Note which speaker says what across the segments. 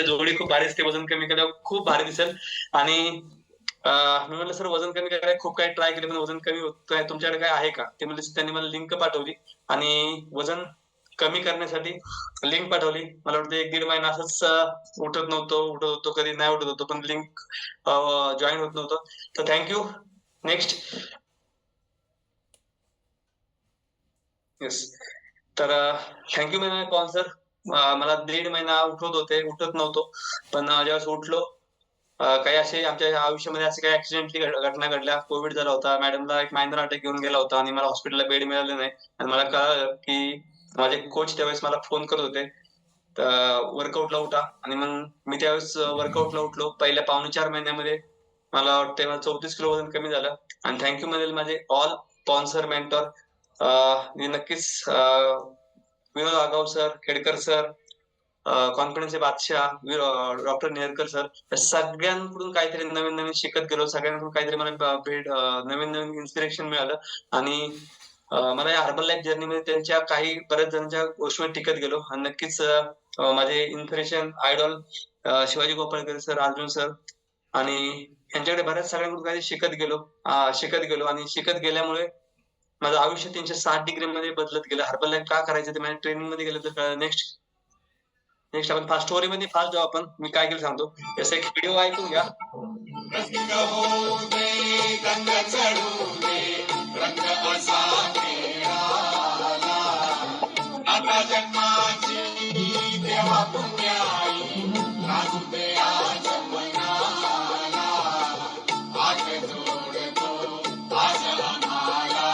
Speaker 1: जोडी खूप भारी दिसते, वजन कमी केल्यावर खूप भारी दिसेल. आणि मी म्हणलं सर वजन कमी करायला खूप काही ट्राय केले पण वजन कमी होत नाही, तुमच्याकडे काय आहे का? ते म्हणजे त्यांनी मला लिंक पाठवली आणि वजन कमी करण्यासाठी लिंक पाठवली. मला वाटतं 1-1.5 महिना असंच उठत होतो, कधी नाही उठत होतो, पण लिंक जॉईन होत नव्हतं. तर थँक्यू. नेक्स्ट. येस. तर थँक्यू मॅम पवन सर. मला 1.5 महिना उठत नव्हतो, पण ज्यावेळेस उठलो काही असे आमच्या आयुष्यामध्ये असे काही ऍक्सिडेंटली घटना घडल्या. कोविड झाला होता, मॅडमला एक मायनर अटॅक येऊन गेला होता आणि मला हॉस्पिटलला बेड मिळालं नाही. आणि मला कळालं की माझे कोच त्यावेळेस मला फोन करत होते वर्कआउटला उठा. आणि मग मी त्यावेळेस वर्कआउटला उठलो. पहिल्या 3.25 महिन्यामध्ये मला वाटतं मला 34 किलो वजन कमी झालं. आणि थँक्यू म्हणेल माझे ऑल स्पॉन्सर मेंटॉर, नक्कीच विनोद आगाव सर, खेडकर सर, कॉन्फिडन्सचे बादशाह, डॉक्टर नेहरकर सर, या सगळ्यांकडून काहीतरी नवीन नवीन शिकत गेलो. सगळ्यांकडून काहीतरी मला नवीन नवीन इन्स्पिरेशन मिळालं. आणि मला या हर्बल लाईफ जर्नीमध्ये त्यांच्या काही बऱ्याच जणांच्या गोष्टीवर टिकत गेलो. आणि नक्कीच माझे inspiration idol Shivaji Gopalkar sir, Arjun sir, आणि यांच्याकडे बऱ्याच सगळ्यांकडून काही शिकत गेलो आणि शिकत गेल्यामुळे माझं आयुष्य 360 डिग्री मध्ये बदलत गेलं. हर्बल लाईफ का करायचं ते माझ्या ट्रेनिंग मध्ये गेलं तर नेक्स्ट. नेक्स्ट आपण फास्ट स्टोरी मध्ये फास्ट जाऊ. आपण मी काय केलं सांगतो. जसं एक व्हिडिओ ऐकून घ्या.
Speaker 2: रंग होऊ दे, रंग चढू दे, रंग असा खेळाला. आता जन्माची देवा पुण्याई राजू दे आज मनाला. हात जोडतो आज आम्हाला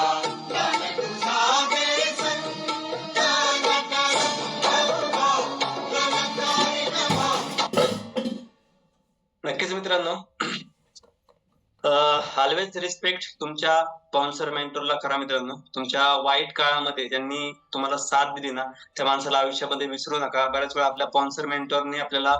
Speaker 2: प्राण तुझा दे संत
Speaker 1: नक्कीच मित्रांनो, ऑलवेज रिस्पेक्ट तुमच्या स्पॉन्सर मेंटरला करा मित्रांनो. तुमच्या वाईट काळामध्ये ज्यांनी तुम्हाला साथ दिली ना, त्या माणसाला आयुष्यामध्ये विसरू नका. बऱ्याच वेळा आपल्या स्पॉन्सर मेंटरने आपल्याला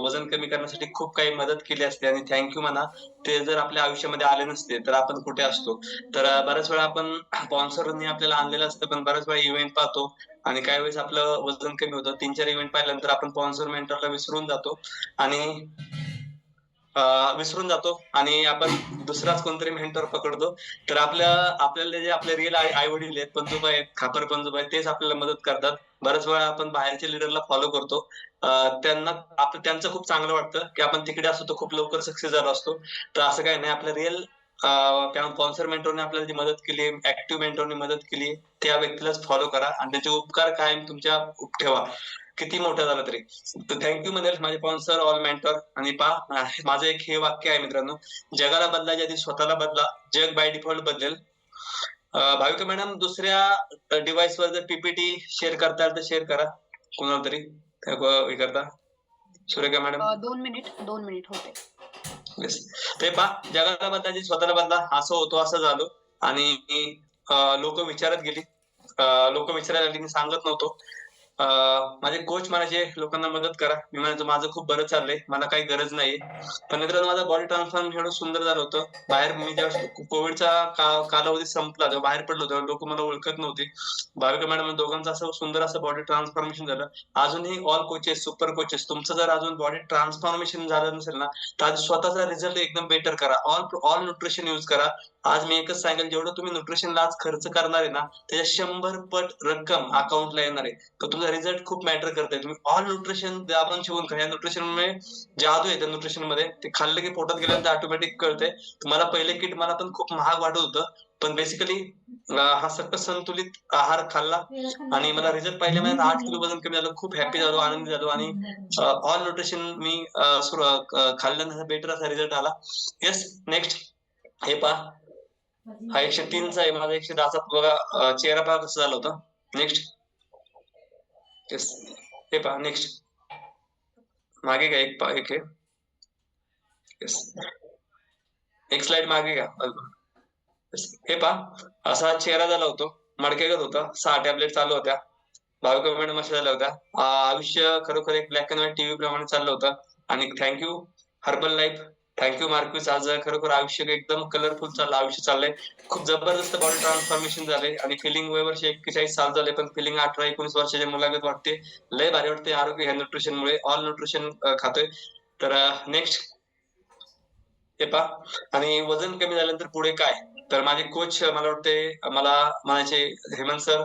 Speaker 1: वजन कमी करण्यासाठी खूप काही मदत केली असते आणि थँक्यू म्हणा. ते जर आपल्या आयुष्यामध्ये आले नसते तर आपण कुठे असतो. तर बऱ्याच वेळा आपण स्पॉन्सरनी आपल्याला आणलेलं असतं, पण बऱ्याच वेळा इव्हेंट पाहतो आणि काही वेळेस आपलं वजन कमी होतं. 3-4 इव्हेंट पाहिल्यानंतर आपण स्पॉन्सर मेंटरला विसरून जातो आणि आपण दुसराच कोणतरी मेंटर पकडतो. तर आपल्याला जे आपले रिअल आई वडील आहेत, पणजोबा आहेत, खापर पणजोबा आहेत, तेच आपल्याला मदत करतात. बऱ्याच वेळा आपण बाहेरच्या लिडरला फॉलो करतो. त्यांचं खूप चांगलं वाटतं की आपण तिकडे असतो तर खूप लवकर सक्सेस झालो असतो. तर असं काही नाही. आपलं रिअल स्पॉन्सर मेंटरने आपल्याला जी मदत केली, ऍक्टिव्ह मेंटरने मदत केली, त्या व्यक्तीलाच फॉलो करा आणि त्याचे उपकार कायम तुमच्या ठेवा, किती मोठं झालं तरी. तर थँक्यू म्हणेल माझे स्पॉन्सर ऑल मेंटर. आणि माझं एक हे वाक्य आहे मित्रांनो, जगाला बदलायच्या आधी स्वतःला बदला, जग बाय डिफॉल्ट बदलेल. भाविका मॅडम, दुसऱ्या डिव्हाइस वर जर पीपीटी शेअर करता येईल तर शेअर करा कोणाला तरी हे करता. सुरेखा मॅडम
Speaker 3: 2 मिनिट होते.
Speaker 1: येस. ते जगाला बदलायची स्वतःला बदला, असं होतो असं झालो. आणि लोक विचारायला लागली, मी सांगत नव्हतो. माझे कोच म्हणायचे लोकांना मदत करा. मी म्हणायचो माझं खूप बरं चाललंय, मला काही गरज नाहीये. पण मित्रांनो, माझं बॉडी ट्रान्सफॉर्मेशन एवढं सुंदर झालं होतं. बाहेर मी जेव्हा कोविडचा कालावधी संपला तेव्हा बाहेर पडलो होतो, लोक मला ओळखत नव्हते. भाविका मॅडम दोघांचं असं सुंदर असं बॉडी ट्रान्सफॉर्मेशन झालं. अजूनही ऑल कोचेस, सुपर कोचेस, तुमचं जर अजून बॉडी ट्रान्सफॉर्मेशन झालं नसेल ना, तर आज स्वतःचा रिझल्ट एकदम बेटर करा. ऑल न्यूट्रिशन यूज करा. आज मी एकच सांगेल, जेवढं तुम्ही न्यूट्रिशनला आज खर्च करणार आहे ना, त्याच्या 100 पट रक्कम अकाउंटला येणार आहे. तर तुमचा रिझल्ट खूप मॅटर करतोय. तुम्ही ऑल न्यूट्रिशन आपण शिवून खा. या न्यूट्रिशनमुळे जादू आहे त्या न्यूट्रिशन मध्ये. ते खाल्लं की पोटात गेल्यानंतर ऑटोमॅटिक कळतंय. मला पहिले किट मला पण खूप महाग वाटत होतं, पण बेसिकली हा सकस संतुलित आहार खाल्ला आणि मला रिझल्ट पहिल्या महिन्यात 8 किलो वजन कमी झालं. खूप हॅपी झालो, आनंदी झालो. आणि ऑल न्यूट्रिशन मी खाल्ल्यानंतर बेटर असा रिझल्ट आला. येस. नेक्स्ट. हे पहा, हा 103चा आहे, माझा 110चा. बघा चेहरा पहा कसं झालं होतं. नेक्स्ट. येस. हे पहा. नेक्स्ट. मागे घ्या एक हे. येस. एक स्लाइड मागे घ्या. हे पहा, असा चेहरा झाला होतो, मडकेगत होता. 6 टॅबलेट चालू होत्या. भाविका मॅडम अशा झाल्या होत्या. आयुष्य खरोखर एक ब्लॅक अँड व्हाईट टीव्ही प्रमाणे चाललं होतं. आणि थँक्यू हर्बल लाईफ थँक्यू मार्क्युस. आज खरोखर आयुष्य एकदम कलरफुल चाललं, आयुष्य चाललंय. खूप जबरदस्त बॉडी ट्रान्सफॉर्मेशन झाले आणि फिलिंग वय वर्ष 41 साल झाले, पण फिलिंग 18-19 वर्षाच्या मुलागत वाटते. लय भारी वाटते. आरोग्य ह्या न्यूट्रिशनमुळे, ऑल न्यूट्रिशन खातोय. तर नेक्स्ट हे पहा. आणि वजन कमी झाल्यानंतर पुढे काय? तर माझे कोच मला वाटते मला म्हणायचे, हेमंत सर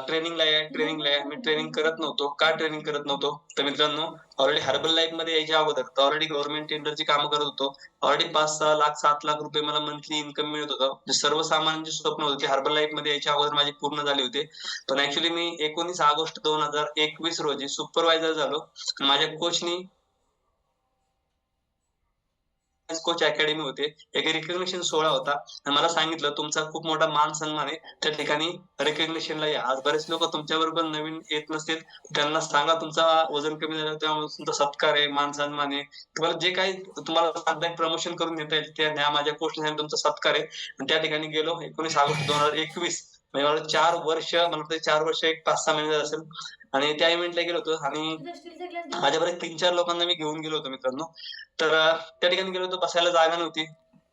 Speaker 1: ट्रेनिंगला आहे, ट्रेनिंगला आहे. मी ट्रेनिंग करत नव्हतो. का ट्रेनिंग करत नव्हतो? तर मित्रांनो, ऑलरेडी हर्बल लाईफ मध्ये यायच्या अगोदर तर ऑलरेडी गव्हर्नमेंट टेंडरची कामं करत होतो. ऑलरेडी 5-6 लाख 7 लाख रुपये मला मंथली इन्कम मिळत होतं. जे सर्वसामान्यांचे स्वप्न होते ते हर्बल लाईफ मध्ये यायच्या अगोदर माझे पूर्ण झाले होते. पण ऍक्च्युली मी 19 ऑगस्ट 2021 रोजी सुपरवायझर झालो. माझ्या कोचनी कोच अकॅडमी होते. एक रिकग्निशन सोहळा होता आणि मला सांगितलं, तुमचा खूप मोठा मान सन्मान आहे, त्या ठिकाणी रिकग्निशनला या. आज बरेच लोक तुमच्या बरोबर नवीन येत नसतील, त्यांना सांगा तुमचा वजन कमी झालं, तेव्हा तुमचा सत्कार आहे, मान सन्मान आहे. तुम्हाला जे काही तुम्हाला सांगता प्रमोशन करून देता येईल ते न्या. माझ्या कोचने तुमचा सत्कार आहे. आणि त्या ठिकाणी गेलो. 19 ऑगस्ट 2021 म्हणजे मला 4 वर्ष, मला वाटतं 4 वर्ष 5-6 महिने झाले असेल. आणि त्या इव्हेंटला गेलो होतो आणि माझ्याबरोबर 3-4 लोकांना मी घेऊन गेलो होतो मित्रांनो. तर त्या ठिकाणी गेलो होतो, बसायला जागा नव्हती.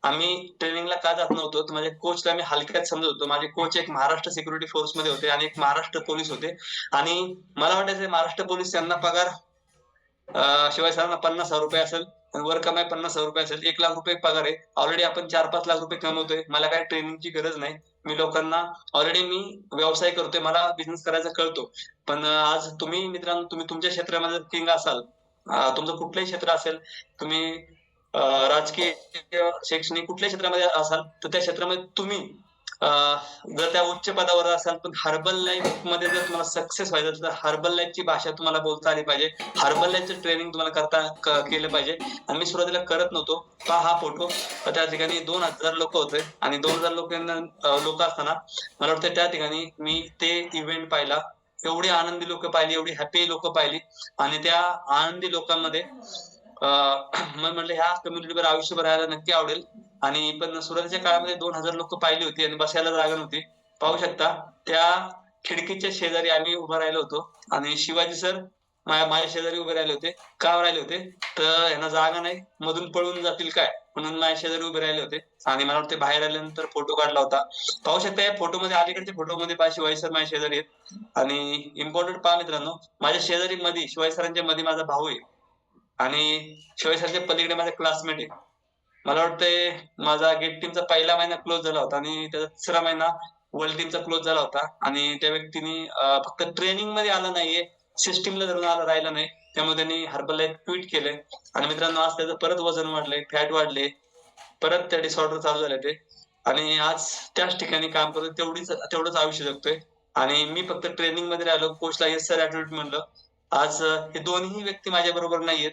Speaker 1: आम्ही ट्रेनिंगला का जात नव्हतो, तर माझ्या कोचला मी हलक्यात समजत होतो. माझे कोच एक महाराष्ट्र सिक्युरिटी फोर्स मध्ये होते आणि एक महाराष्ट्र पोलीस होते. आणि मला वाटायचं महाराष्ट्र पोलीस यांना पगार शिवाय सरांना 50,000 रुपये असेल, वर कमाई 50,000 रुपये असेल, 1 लाख रुपये पगार आहे. ऑलरेडी आपण 4-5 लाख रुपये कमवतोय. मला काही ट्रेनिंगची गरज नाही. मी लोकांना ऑलरेडी मी व्यवसाय करतोय, मला बिझनेस करायचा कळतो. पण आज तुम्ही मित्रांनो, तुम्ही तुमच्या क्षेत्रामध्ये किंग असाल, तुमचं कुठलंही क्षेत्र असेल, तुम्ही राजकीय, शैक्षणिक कुठल्याही क्षेत्रामध्ये असाल, तर त्या क्षेत्रामध्ये तुम्ही जर त्या उच्च पदावर असाल, पण हर्बल लाईफ मध्ये जर तुम्हाला सक्सेस व्हायचं असेल, तर हर्बल लाईफची भाषा तुम्हाला बोलता आली पाहिजे. हर्बल लाईफचं ट्रेनिंग तुम्हाला केलं पाहिजे. आणि मी सुरुवातीला करत नव्हतो. पहा हा फोटो, त्या ठिकाणी 2,000 लोक होते आणि 2,000 लोक असताना मला वाटतं त्या ठिकाणी मी ते इव्हेंट पाहिला. एवढी आनंदी लोक पाहिली, एवढी हॅपी लोक पाहिली. आणि त्या आनंदी लोकांमध्ये मग म्हटलं ह्या कम्युनिटीवर आयुष्यभर राहायला नक्की आवडेल. आणि पण सुरुवातीच्या काळामध्ये 2,000 लोक पाहिली होती आणि बसायला जागा नव्हती. पाहू शकता, त्या खिडकीच्या शेजारी आम्ही उभं राहिलो होतो आणि शिवाजी सर माझ्या शेजारी उभे राहिले होते. का राहिले होते? तर यांना जागा नाही, मधून पळून जातील काय म्हणून माझ्या शेजारी उभे राहिले होते. आणि मला वाटते बाहेर आल्यानंतर फोटो काढला होता. पाहू शकता या फोटोमध्ये, अलीकडच्या फोटोमध्ये पहा शिवाजी सर माझ्या शेजारी आहेत. आणि इम्पॉर्टंट पहा मित्रांनो, माझ्या शेजारी मध्ये शिवाजी सरांच्या मध्ये माझा भाऊ आहे आणि शिवाजी सरांच्या पलीकडे माझा क्लासमेट आहे. मला वाटतंय माझा गेट टीमचा पहिला महिना क्लोज झाला होता आणि त्याचा तिसरा महिना वर्ल्ड टीमचा क्लोज झाला होता. आणि त्या व्यक्तीने फक्त ट्रेनिंग मध्ये आला नाहीये, सिस्टीमला धरून राहिला नाही, त्यामुळे त्यांनी हर्बल लाईफ क्विट केलंय. आणि मित्रांनो, आज त्याचं परत वजन वाढलंय, फॅट वाढले, परत त्या डिसऑर्डर चालू झाले ते. आणि आज त्याच ठिकाणी काम करतो, तेवढंच आयुष्य जगतोय. आणि मी फक्त ट्रेनिंग मध्ये राहिलो, कोचला येस सर ऍटिट्यूड म्हणलं. आज हे दोन्ही व्यक्ती माझ्या बरोबर नाहीयेत.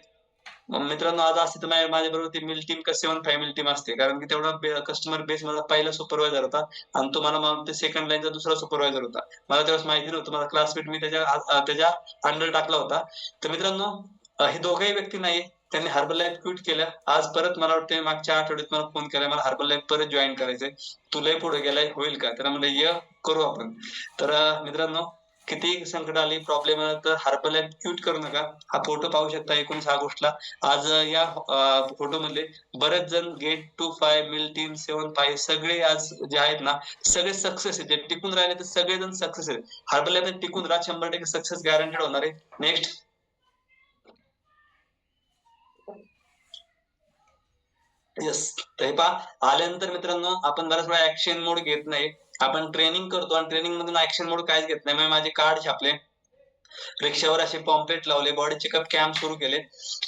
Speaker 1: मित्रांनो, आज असते तर माझ्या बरोबर ती मिल टीम का 7 मिल टीम असते, कारण की तेवढा कस्टमर बेस माझा पहिला सुपरवायझर होता आणि तो मला ते सेकंड लाईनचा दुसरा सुपरवायझर होता. मला तेव्हा माहिती नव्हतं, माझा क्लासमेट मी त्याच्या अंडर टाकला होता. तर मित्रांनो, हे दोघही व्यक्ती नाही, त्यांनी हर्बल लाईफ क्विट केलं. आज परत मला वाटतं मागच्या आठवड्यात मला फोन केला, मला हर्बल लाईफ परत जॉईन करायचंय, तुलाही पुढे गेलाय, होईल का? तर म्हणलं ये करू आपण. तर मित्रांनो, किती संकट आली, प्रॉब्लेम आला, तर हर्बल लाईफ क्विट करू नका. हा फोटो पाहू शकता 19 ऑगस्टला. आज या फोटो मध्ये बरेच जण गेट टू 5 मिल टीम 7-5 सगळे आज जे आहेत ना, सगळे सक्सेस आहेत. जे टिकून राहिले ते सगळेजण सक्सेस आहेत. हर्बल लाईफ टिकून राहा, 100% सक्सेस गॅरंटेड होणार आहे. नेक्स्ट. येस. तर हे पहा, आल्यानंतर मित्रांनो, आपण बऱ्याच वेळा ऍक्शन मोड घेत नाही. आपण ट्रेनिंग करतो आणि ट्रेनिंग मधून ऍक्शन मोड काहीच घेत नाही. मग माझे कार्ड छापले, रिक्षावर असे पॉम्पलेट लावले, बॉडी चेकअप कॅम्प सुरू केले.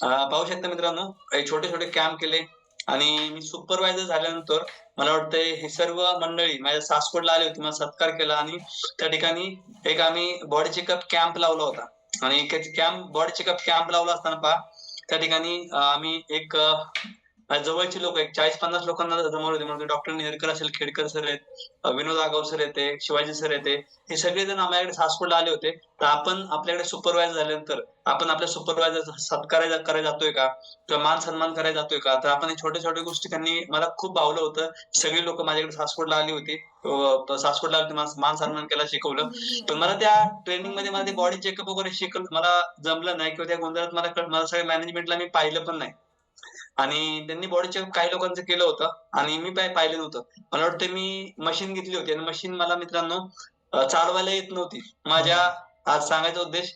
Speaker 1: पाहू शकता मित्रांनो, छोटे छोटे कॅम्प केले. आणि मी सुपरवायझर झाल्यानंतर मला वाटतंय हे सर्व मंडळी माझ्या सासवडला आली होती, मला सत्कार केला आणि त्या ठिकाणी एक आम्ही बॉडी चेकअप कॅम्प लावला होता. आणि बॉडी चेकअप कॅम्प लावला असताना पहा, त्या ठिकाणी आम्ही एक जवळचे लोक एक 40-50 लोकांना जमवले होते. म्हणजे डॉक्टर नेरकर असेल, खेडकर सर आहेत, विनोद आगाव सर येते, शिवाजी सर येते, हे सगळेजण आम्हाला सासवडला आले होते. तर आपण आपल्याकडे सुपरवायझर झाल्यानंतर आपण आपल्या सुपरवायझर सत्कार करायला जातोय का, किंवा मान सन्मान करायला जातोय का? तर आपण छोट्या छोट्या गोष्टी, त्यांनी मला खूप भावलं होतं. सगळी लोक माझ्याकडे सासवडला आली होती, सासवडला मान सन्मान केला, शिकवलं. पण मला त्या ट्रेनिंग मध्ये मला ते बॉडी चेकअप वगैरे शिकवलं मला जमलं नाही, किंवा त्या गोंधळात मला सगळ्या मॅनेजमेंटला मी पाहिलं पण नाही. आणि त्यांनी बॉडी चेकअप काही लोकांचं केलं होतं आणि मी पाहिलं नव्हतं. मला वाटतं मी मशीन घेतली होती आणि मशीन मला मित्रांनो चालवायला येत नव्हती. माझ्या आज सांगायचा उद्देश,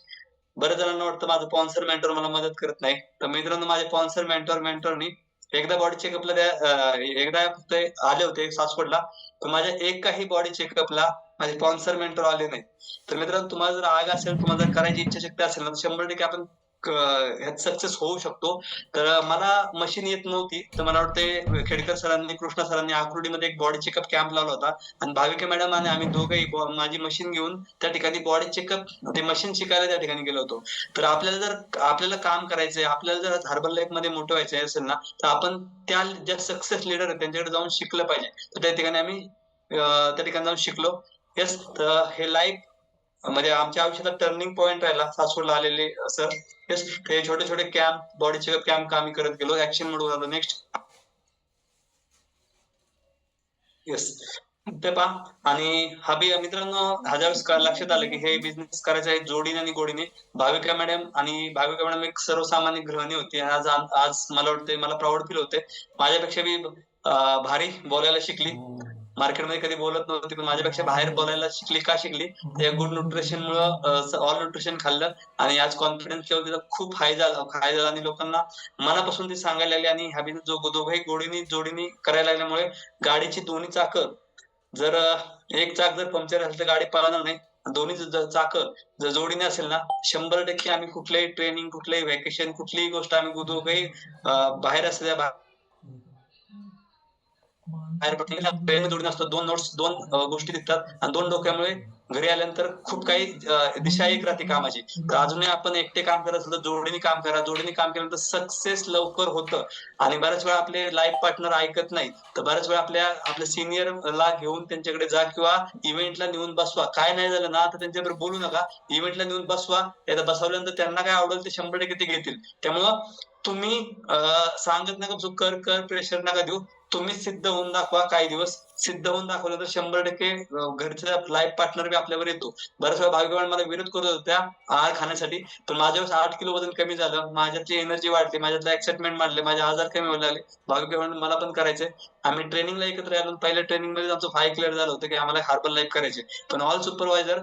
Speaker 1: बऱ्याच जणांना वाटतं माझं स्पॉन्सर मेंटॉर मला मदत करत नाही. तर मित्रांनो माझे स्पॉन्सर मेंटॉरनी एकदा बॉडी चेकअपला एकदा फक्त आले होते सासवडला. पण माझ्या एकाही बॉडी चेकअपला माझे स्पॉन्सर मेंटॉर आले नाही. तर मित्रांनो तुम्हाला जर आग असेल, तुम्हाला जर करायची इच्छाशक्ती असेल ना, तर 100% आपण ह्यात सक्सेस होऊ शकतो. तर मला मशीन येत नव्हती. तर मला वाटतंय खेडकर सरांनी, कृष्णा सरांनी आकुर्डीमध्ये एक बॉडी चेकअप कॅम्प लावला होता आणि भाविका मॅडम आणि आम्ही दोघंही माझी मशीन घेऊन त्या ठिकाणी बॉडी चेकअप ते मशीन शिकायला त्या ठिकाणी गेलो होतो. तर आपल्याला काम करायचंय, आपल्याला जर हर्बल लाईफ मध्ये मोठं व्हायचं असेल ना, तर आपण त्या ज्या सक्सेस लीडर आहेत त्यांच्याकडे जाऊन शिकलं पाहिजे. तर त्या ठिकाणी आम्ही त्या ठिकाणी जाऊन शिकलो. येस, हे लाईफ म्हणजे आमच्या आयुष्याचा टर्निंग पॉईंट राहिला सासवडला आलेले सर. येस, ते छोटे छोटे कॅम्प, बॉडी चेकअप कॅम्प आम्ही करत गेलो. ऍक्शन मोड आलो. नेक्स्ट. येस, ते पहा. आणि हा बी मित्रांनो वेळेस लक्षात आलं की हे बिझनेस करायचं आहे जोडीने आणि गोडीने. भाविका मॅडम एक सर्वसामान्य गृहिणी होती. आज आज मला वाटतंय मला प्राऊड फील होते. माझ्यापेक्षा बी भारी बोलायला शिकली. मार्केटमध्ये कधी बोलत नव्हती, पण माझ्यापेक्षा बाहेर बोलायला शिकली. का शिकली? त्या गुड न्यूट्रिशन मुळे ऑल न्यूट्रिशन खाल्लं आणि आज कॉन्फिडन्स लेवल तिचा खूप हाय झाला आणि लोकांना मनापासून ती सांगायला लागली. आणि हा बिझनेस दोघंही जोडीने करायला लागल्यामुळे गाडीची दोन्ही चाकं जर एक चाक जर पंक्चर असेल तर गाडी पळणार नाही. दोन्ही चाकं जर जोडीने असेल ना, 100% आम्ही कुठल्याही ट्रेनिंग, कुठल्याही व्हॅकेशन, कुठलीही गोष्ट आम्ही दोघंही बाहेर असल्या बाहेर पडलेल्या ट्रेन जोडून असतो. दोन गोष्टी दिसतात आणि दोन डोक्यामुळे घरी आल्यानंतर खूप काही दिशा एक राहते कामाची. तर अजूनही आपण एकटे काम करत असलं तर जोडीने काम करा. जोडीने काम केल्यानंतर सक्सेस लवकर होतं. आणि बऱ्याच वेळा आपले लाईफ पार्टनर ऐकत नाही, तर बऱ्याच वेळा आपल्या सिनियरला घेऊन त्यांच्याकडे जा किंवा इव्हेंटला नेऊन बसवा. काय नाही झालं ना तर त्यांच्याबरोबर बोलू नका, इव्हेंटला नेऊन बसवा. एकदा बसवल्यानंतर त्यांना काय आवडेल ते 100% ते घेतील. त्यामुळं तुम्ही सांगत नका कर प्रेशर नका देऊ. तुम्ही सिद्ध होऊन दाखवा. काही दिवस सिद्ध होऊन दाखवलं तर 100% घरचा लाईफ पार्टनर बी आपल्यावर येतो. बऱ्याच वेळा भाविका मला विरोध करत होत्या आहार खाण्यासाठी, पण माझ्या 8 किलो वजन कमी झालं, माझ्यातली एनर्जी वाढली, माझ्यातलं एक्साइटमेंट वाढले, माझे आजार कमी व्हायला लागले. भाविका मला पण करायचंय. आम्ही ट्रेनिंगला एकत्र आलो. पहिल्या ट्रेनिंग मध्ये आमचं फाय क्लिअर झालं होतं की आम्हाला हार्बल लाईफ करायचे. पण ऑल सुपरवायझर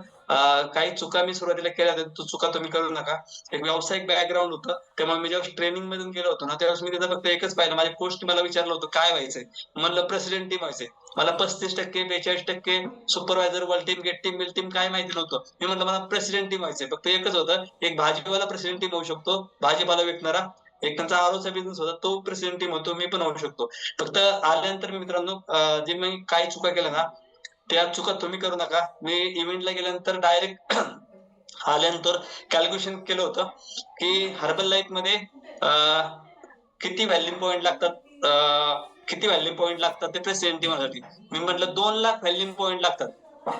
Speaker 1: काही चुका मी सुरुवातीला केल्या होत्या, तो चुका तुम्ही करू नका. एक व्यावसायिक बॅकग्राऊंड होतं, त्यामुळे मी जेव्हा ट्रेनिंग मधून गेलो होतो ना, त्यावेळेस मी तिथं फक्त एकच पाहिलं. माझ्या कोचने मला विचारलं होतं काय व्हायचंय. म्हणलं प्रेसिडेंट टीम व्हायचंय. मला 35%, 42% supervisor, world team, gate team, bill team काय माहिती नव्हतं. मी म्हणलं मला प्रेसिडेंट टीम व्हायचंय. फक्त एकच होतं, एक भाजीवाला प्रेसिडेंट टीम होऊ शकतो, भाजीपाला विकणारा. एक त्यांचा आरोचा बिझनेस होता, तो प्रेसिडेंट टीम होतो, मी पण होऊ शकतो. फक्त आल्यानंतर मी मित्रांनो जे मी काही चुका केल्या ना, त्या चुका तुम्ही करू नका. मी इव्हेंटला गेल्यानंतर डायरेक्ट आल्यानंतर कॅल्क्युलेशन केलं होतं की हर्बल लाईफ मध्ये किती व्हॅल्यू पॉईंट लागतात ते प्रेसिडेंट टीमसाठी. मी म्हटलं 2 लाख व्हॅल्यू पॉईंट लागतात.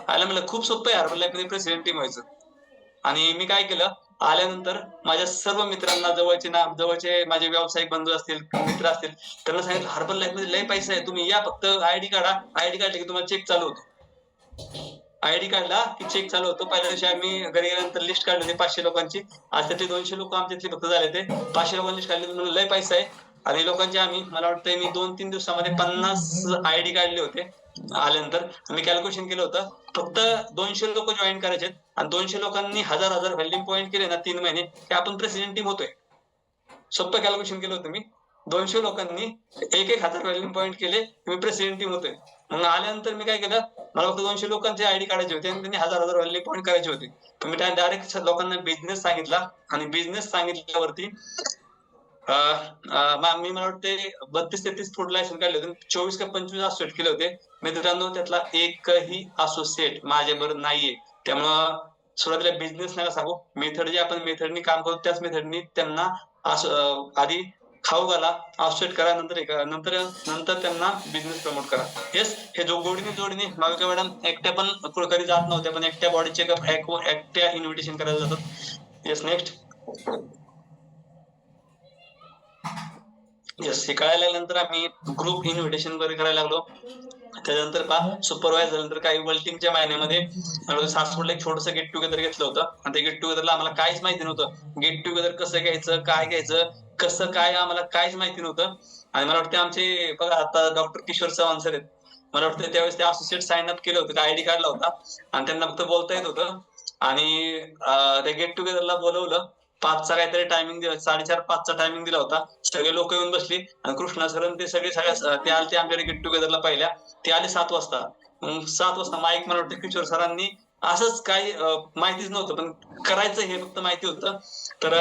Speaker 1: आयला म्हणलं खूप सोपं आहे हर्बल लाईफ मध्ये प्रेसिडेंट टीम व्हायचं. आणि मी काय केलं, आल्यानंतर माझ्या सर्व मित्रांना, जवळचे माझे व्यावसायिक बंधू असतील, मित्र असतील, त्यांना सांगितलं हर्बल लाईफ मध्ये लय पैसा आहे, तुम्ही या, फक्त आयडी काढा. आयडी काढले की तुम्हाला चेक चालू होतो. आयडी काढला की चेक चालू होतो. पहिल्या दिवशी आम्ही घरी गेल्यानंतर लिस्ट काढली होती 500 लोकांची. आज त्यातले 200 लोक आमच्यातले फक्त झाले. ते 500 लोकांनी लिस्ट काढली, म्हणून लय पैसा आहे. आणि लोकांचे आम्ही, मला वाटतंय मी 2-3 दिवसामध्ये 50 आयडी काढले होते. आल्यानंतर मी कॅल्क्युलेशन केलं होतं, फक्त 200 लोक जॉईन करायचे आणि 200 लोकांनी 1000 व्हॅल्यू पॉईंट केले ना 3 महिने, की आपण प्रेसिडेंट टीम होतोय. सोपं कॅल्क्युलेशन केलं होतं मी. 200 लोकांनी 1,000 व्हॅल्यू पॉईंट केले, मी प्रेसिडेंट टीम होतोय. मग आल्यानंतर मी काय केलं, मला फक्त 200 लोकांचे आयडी काढायचे होते आणि त्यांनी 1000 व्हॅल्यू पॉईंट करायचे होते. तर मी डायरेक्ट लोकांना बिझनेस सांगितला आणि बिझनेस सांगितल्यावरती मी मला वाटते 32-33 फूड लायसन काढले होते. 24 का 25 असोसिएट केले होते. मित्रांनो त्यातला एकही असोसिएट माझ्याबरोबर नाहीये. त्यामुळं सुरुवातीला बिझनेस नका सांगू. मेथड जे आपण मेथडनी काम करतो त्याच मेथडनी त्यांना आधी खाऊ घाला, असोसिएट करा, नंतर त्यांना बिझनेस प्रमोट करा. येस, हे जोडीने भाविका मॅडम एकट्या पण कधी जात नव्हत्या, पण एकट्या बॉडी चेकअप एकट्या इन्व्हिटेशन करायला जातात. Yes, next. येस, हे कळायला लागल्यानंतर आम्ही ग्रुप इन्व्हिटेशन वगैरे करायला लागलो. त्याच्यानंतर सुपरवायझर नंतर काही वर्ल्ड महिन्यामध्ये सासवडला एक छोटस गेट टुगेदर घेतलं होतं. आणि ते गेट टुगेदरला आम्हाला काहीच माहिती नव्हतं. गेट टुगेदर कसं घ्यायचं, काय घ्यायचं, कसं काय आम्हाला काहीच माहिती नव्हतं. आणि मला वाटतं आमचे बघा आता डॉक्टर किशोर चव्हाण सर आहेत. मला वाटतं त्यावेळेस ते असोसिएट साइन अप केलं होतं, आयडी काढला होता आणि त्यांना फक्त बोलता येत होतं. आणि ते गेट टुगेदरला बोलवलं. 5चा काहीतरी टायमिंग दिला, 4:30-5चा टायमिंग दिला होता. सगळे लोक येऊन बसली आणि कृष्णा सर ते सगळे ते आले आमच्या गेट टुगेदरला पहिल्या. ते आले 7 वाजता. मग 7 वाजता माईक मला वाटतं किशोर सरांनी असंच काही माहितीच नव्हतं, पण करायचं हे फक्त माहिती होतं. तर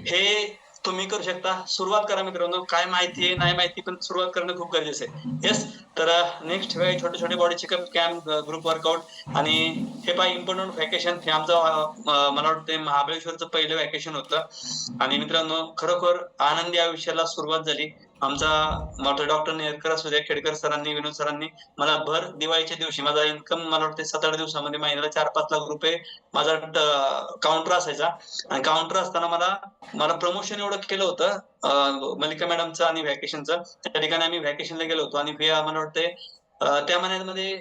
Speaker 1: हे तुम्ही करू शकता. सुरुवात करा मित्रांनो. काय माहिती आहे, नाही माहिती, पण सुरुवात करणं खूप गरजेचं आहे. येस. तर नेक्स्ट वेळ छोटे छोटे body checkup camp, group workout आणि हे पहा इम्पॉर्टंट व्हॅकेशन. हे आमचं मला वाटतं महाबळेश्वरचं पहिलं व्हॅकेशन होतं. आणि मित्रांनो खरोखर आनंदी आयुष्याला सुरुवात झाली. आमचा मोठा डॉक्टर नेरकर असू द्या, खेडकर सरांनी, विनोद सरांनी मला भर दिवाळीच्या दिवशी माझा इन्कम मला वाटतं 7-8 दिवसामध्ये महिन्याला 4-5 लाख रुपये माझा काउंटर असायचा. आणि काउंटर असताना मला मला प्रमोशन एवढं केलं होतं मल्लिका मॅडमचं आणि व्हॅकेशनचं. त्या ठिकाणी आम्ही व्हॅकेशनला गेलो होतो आणि मला वाटतंय त्या महिन्यामध्ये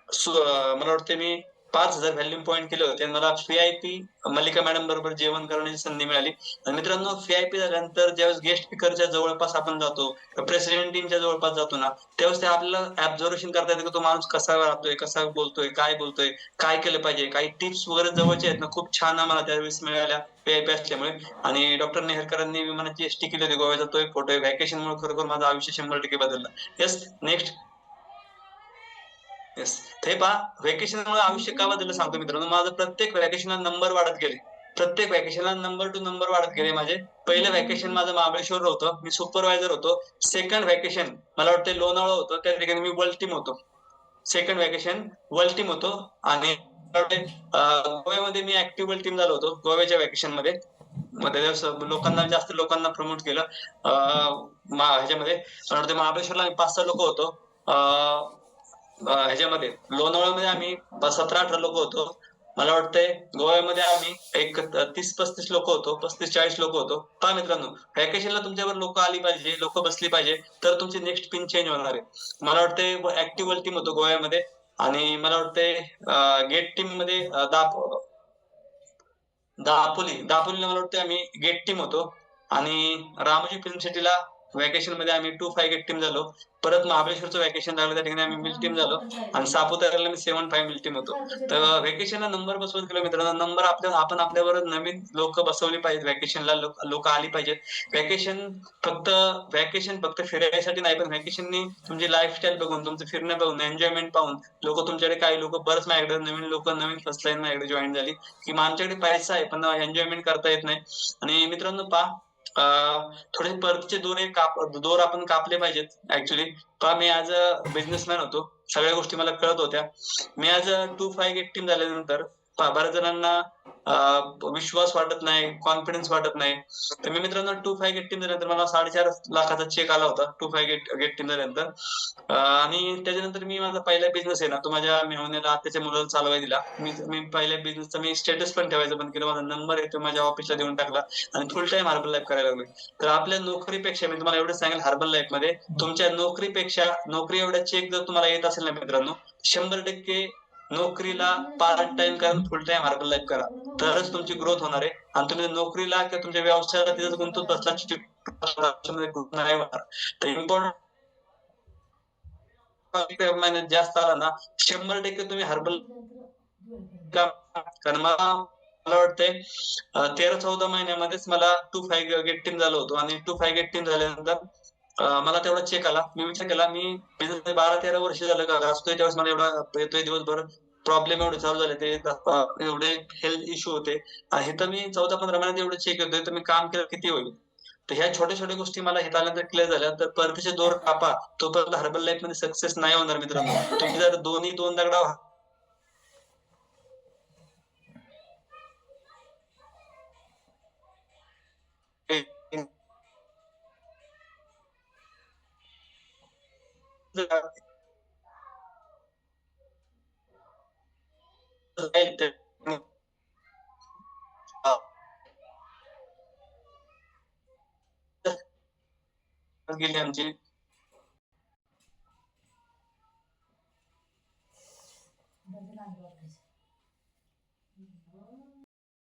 Speaker 1: मला वाटतं मी 5,000 व्हॅल्यूम पॉईंट केले होते आणि मला व्ही.आय.पी मल्लिका मॅडम बरोबर जेवण करण्याची संधी मिळाली. आणि मित्रांनो व्ही.आय.पी झाल्यानंतर ज्यावेळेस गेस्ट स्पीकरच्या जवळपास आपण जातो, प्रेसिडेंट टीमच्या जवळपास जातो ना, त्यावेळेस ते आपल्याला ऑब्झर्वेशन करता येतं की तो माणूस कसा राहतोय, कसा बोलतोय, काय केलं पाहिजे, काही टिप्स वगैरे जवळचे आहेत ना, खूप छान आम्हाला त्यावेळेस मिळाल्या व्ही.आय.पी असल्यामुळे. आणि डॉक्टर नेहरकरांनी विमानाची एसटी केली होती गोव्याचा, तो एक फोटो आहे. व्हॅकेशनमुळे खरोखर माझं आयुष्य 100% बदललं. येस. नेक्स्ट. येस. हे पहा व्हॅकेशनमुळे आयुष्य का बदललं सांगतो मित्रांनो. माझं प्रत्येक व्हॅकेशनला नंबर वाढत गेले. प्रत्येक व्हॅकेशनला नंबर टू नंबर वाढत गेले माझे. पहिलं व्हॅकेशन माझं महाबळेश्वरला होतं. मी सुपरवायझर होतो. सेकंड व्हॅकेशन मला वाटतं लोणावळा होतं. त्या ठिकाणी मी वर्ल्ड टीम होतो. सेकंड व्हॅकेशन वर्ल्ड टीम होतो. आणि गोव्यामध्ये मी ऍक्टिव्ह वर्ल्ड टीम झालो होतो गोव्याच्या व्हॅकेशन मध्ये. मग लोकांना जास्त लोकांना प्रमोट केलं. ह्याच्यामध्ये मला वाटतं महाबळेश्वरला आम्ही 5-6 लोक होतो. ह्याच्यामध्ये लोणावळ्यामध्ये आम्ही 17-18 लोक होतो. मला वाटतंय गोव्यामध्ये आम्ही एक 30-35 लोक होतो, 35-40 लोक होतो. पहा मित्रांनो व्हॅकेशनला तुमच्यावर लोक आली पाहिजे, लोक बसली पाहिजे, तर तुमची नेक्स्ट पिन चेंज होणार आहे. मला वाटतंय ऍक्टिव्ह टीम होतो गोव्यामध्ये. आणि मला वाटतंय गेट टीम मध्ये दापोलीला मला वाटतं आम्ही गेट टीम होतो. आणि रामोजी फिल्म सिटीला व्हॅकेशन मध्ये आम्ही 2-5 गेट टीम झालो. परत महाबळेश्वरचं व्हॅकेशन लागलं त्या ठिकाणी आम्ही मिल टीम झालो. आणि सापुताऱ्याला मी 7-5 मिल टीम होतो. तर व्हॅकेशनला नंबर बसवत गेलो मित्रांनो. नंबर आपण आपल्याबरोबर नवीन लोक बसवली पाहिजेत. व्हॅकेशनला लोक आली पाहिजेत. व्हॅकेशन फक्त फिरायसाठी नाही, पण व्हॅकेशननी तुमची लाईफस्टाईल बघून, तुमचं फिरणं बघून, एन्जॉयमेंट पाहून लोक तुमच्याकडे, काही लोक बरंच माझ्याकडे नवीन लोक, नवीन फर्स्ट लाईन माझ्याकडे जॉईन झाली की आमच्याकडे पैसा आहे पण एन्जॉयमेंट करता येत नाही. आणि मित्रांनो पहा थोडे परतीचे दोर आपण कापले पाहिजेत. ऍक्च्युली पहा मी ऍज अ बिझनेसमॅन होतो. सगळ्या गोष्टी मला कळत होत्या. मी ऍज अ 2-5 गेट टीम झाल्यानंतर बऱ्याच जणांना विश्वास वाटत नाही, कॉन्फिडन्स वाटत नाही. तर मी मित्रांनो 2-5 गेट टीम झाल्यानंतर मला 4.5 लाखाचा चेक आला होता 2-5 गेट टीम झाल्यानंतर. आणि त्याच्यानंतर मी माझा पहिला बिझनेस आहे ना, तो माझ्या मेहुण्याला, आत्याच्या मुलाला चालवायला दिला. मी पहिल्या बिझनेसचा मी स्टेटस पण ठेवायचं बंद केलं. माझा नंबर आहे तो माझ्या ऑफिसला देऊन टाकला आणि फुल टाइम हर्बल लाईफ करायला लागलो. तर आपल्या नोकरीपेक्षा मी तुम्हाला एवढं सांगेल, हर्बल लाईफ मध्ये तुमच्या नोकरी एवढा चेक जर तुम्हाला येत असेल ना मित्रांनो, 100% नोकरीला पार्ट टाइम करा, फुल टाइम हर्बल लाईफ करा, तरच तुमची ग्रोथ होणार आहे. आणि तुम्ही नोकरीला किंवा तुमच्या व्यवसायाला तिथं गुंतवत बसला growth नाही होणार. तर इम्पॉर्टंट महिन्यात जास्त आला ना, 100% तुम्ही हर्बल कारण मला वाटतंय 13-14 महिन्यामध्येच मला 2-5 गेट टीम झालो होतो. आणि 2-5 गेट टीम झाल्यानंतर मला तेवढा चेक आला. मी विचार केला, मी बिझनेस 12-13 वर्ष झालं का असतोय, त्यावेळेस मला एवढा येतोय दिवसभर. प्रॉब्लेम एवढे चालू झाले, ते एवढे हेल्थ इश्यू होते. हे तर मी 14-15 महिन्यात एवढे चेक येतोय, तर मी काम केलं किती होईल. तर ह्या छोट्या छोट्या गोष्टी मला हे आल्यानंतर क्लिअर झाल्या. तर परतीचे दोर कापा, तोपर्यंत हर्बल लाईफ मध्ये सक्सेस नाही होणार मित्रांनो. तुम्ही जर दोन दगडा गेली आमची.